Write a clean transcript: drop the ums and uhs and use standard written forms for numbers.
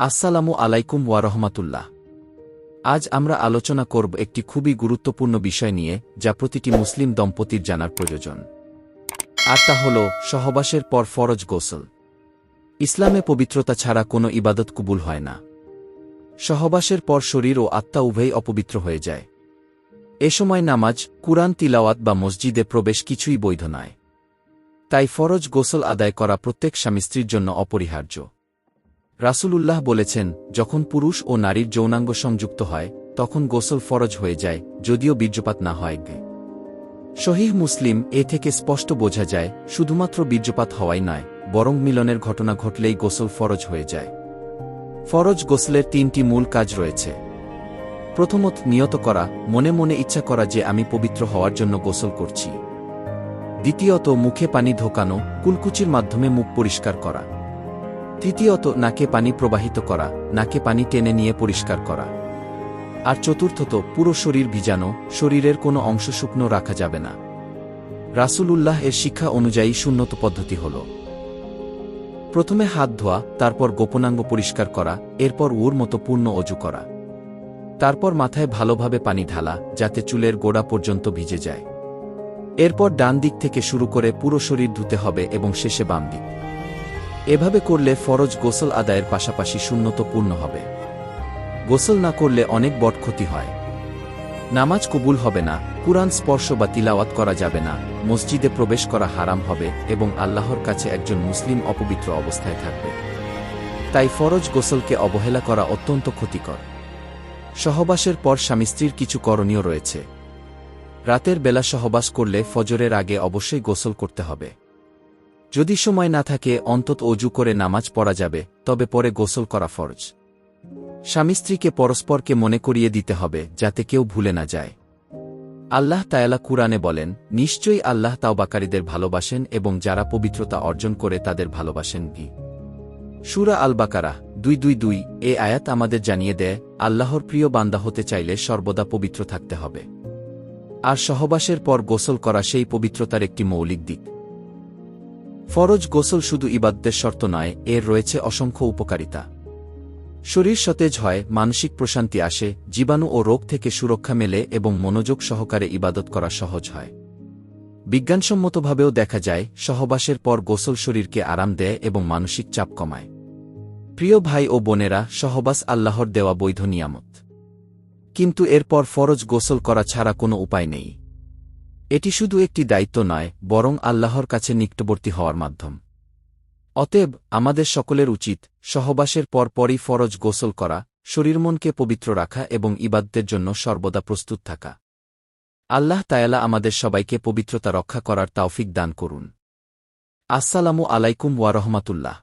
আসসালামু আলাইকুম ওয়া রাহমাতুল্লাহ। আজ আমরা আলোচনা করব একটি খুবই গুরুত্বপূর্ণ বিষয় নিয়ে যা প্রতিটি মুসলিম দম্পতির জানার প্রয়োজন। আর তা হল সহবাসের পর ফরজ গোসল। ইসলামে পবিত্রতা ছাড়া কোনো ইবাদত কবুল হয় না। সহবাসের পর শরীর ও আত্মা উভয়ই অপবিত্র হয়ে যায়। এ সময় নামাজ, কুরআন তিলাওয়াত বা মসজিদে প্রবেশ কিছুই বৈধ নয়। তাই ফরজ গোসল আদায় করা প্রত্যেক স্বামী স্ত্রীর জন্য অপরিহার্য। রাসূলুল্লাহ বলেছেন, যখন পুরুষ ও নারীর যৌনাঙ্গ সংযুক্ত হয় তখন গোসল ফরজ হয়ে যায়, যদিও বীর্যপাত না হয়। সহিহ মুসলিম এ থেকে স্পষ্ট বোঝা যায় শুধুমাত্র বীর্যপাত হওয়াই নয়, বরং মিলনের ঘটনা ঘটলেই গোসল ফরজ হয়ে যায়। ফরজ গোসলের তিনটি মূল কাজ রয়েছে। প্রথমত, নিয়ত করা, মনে মনে ইচ্ছা করা যে আমি পবিত্র হওয়ার জন্য গোসল করছি। দ্বিতীয়ত, মুখে পানি ঢোকানো, কুলকুচির মাধ্যমে মুখ পরিষ্কার করা। তৃতীয়ত, নাকে পানি প্রবাহিত করা, নাকে পানি টেনে নিয়ে পরিষ্কার করা। আর চতুর্থত, পুরো শরীর ভিজানো, শরীরের কোনো অংশ শুকনো রাখা যাবে না। রাসূলুল্লাহ এর শিক্ষা অনুযায়ী সুন্নত পদ্ধতি হল: প্রথমে হাত ধোয়া, তারপর গোপনাঙ্গ পরিষ্কার করা, এরপর উর মতো পূর্ণ অজু করা। তারপর মাথায় ভালোভাবে পানি ঢালা যাতে চুলের গোড়া পর্যন্ত ভিজে যায়। এরপর ডান দিক থেকে শুরু করে পুরো শরীর ধুতে হবে এবং শেষে বাম দিক। এভাবে করলে ফরজ গোসল আদায়ের পাশাপাশি সুন্নত পূর্ণ হবে। গোসল না করলে অনেক বড় ক্ষতি হয়। নামাজ কবুল হবে না, কুরআন স্পর্শ বা তিলাওয়াত করা যাবে না, মসজিদে প্রবেশ করা হারাম হবে এবং আল্লাহর কাছে একজন মুসলিম অপবিত্র অবস্থায় থাকবে। তাই ফরজ গোসলকে অবহেলা করা অত্যন্ত ক্ষতিকর। সহবাসের পর স্বামী স্ত্রীর কিছু করণীয় রয়েছে। রাতের বেলা সহবাস করলে ফজরের আগে অবশ্যই গোসল করতে হবে। যদি সময় না থাকে অন্তত অজু করে নামাজ পড়া যাবে, তবে পরে গোসল করা ফরজ। স্বামী স্ত্রীকে পরস্পরকে মনে করিয়ে দিতে হবে যাতে কেউ ভুলে না যায়। আল্লাহ তাআলা কুরআনে বলেন, নিশ্চয়ই আল্লাহ তাওবাকারীদের ভালোবাসেন এবং যারা পবিত্রতা অর্জন করে তাদের ভালোবাসেন। সূরা আল বাকারাহ 222 এ আয়াত আমাদের জানিয়ে দেয়, আল্লাহর প্রিয় বান্দা হতে চাইলে সর্বদা পবিত্র থাকতে হবে। আর সহবাসের পর গোসল করা সেই পবিত্রতার একটি মৌলিক দিক। ফরজ গোসল শুধু ইবাদতের শর্ত নয়, এর রয়েছে অসংখ্য উপকারিতা। শরীর সতেজ হয়, মানসিক প্রশান্তি আসে, জীবাণু ও রোগ থেকে সুরক্ষা মেলে এবং মনোযোগ সহকারে ইবাদত করা সহজ হয়। বিজ্ঞানসম্মতভাবেও দেখা যায় সহবাসের পর গোসল শরীরকে আরাম দেয় এবং মানসিক চাপ কমায়। প্রিয় ভাই ও বোনেরা, সহবাস আল্লাহর দেওয়া বৈধ নিয়ামত। কিন্তু এরপর ফরজ গোসল করা ছাড়া কোনো উপায় নেই। এটি শুধু একটি দায়িত্ব নয়, বরং আল্লাহর কাছে নিকটবর্তী হওয়ার মাধ্যম। অতএব আমাদের সকলের উচিত সহবাসের পরপরই ফরজ গোসল করা, শরীর মনকে পবিত্র রাখা এবং ইবাদতের জন্য সর্বদা প্রস্তুত থাকা। আল্লাহ তাআলা আমাদের সবাইকে পবিত্রতা রক্ষা করার তৌফিক দান করুন। আসসালামু আলাইকুম ওয়া রাহমাতুল্লাহ।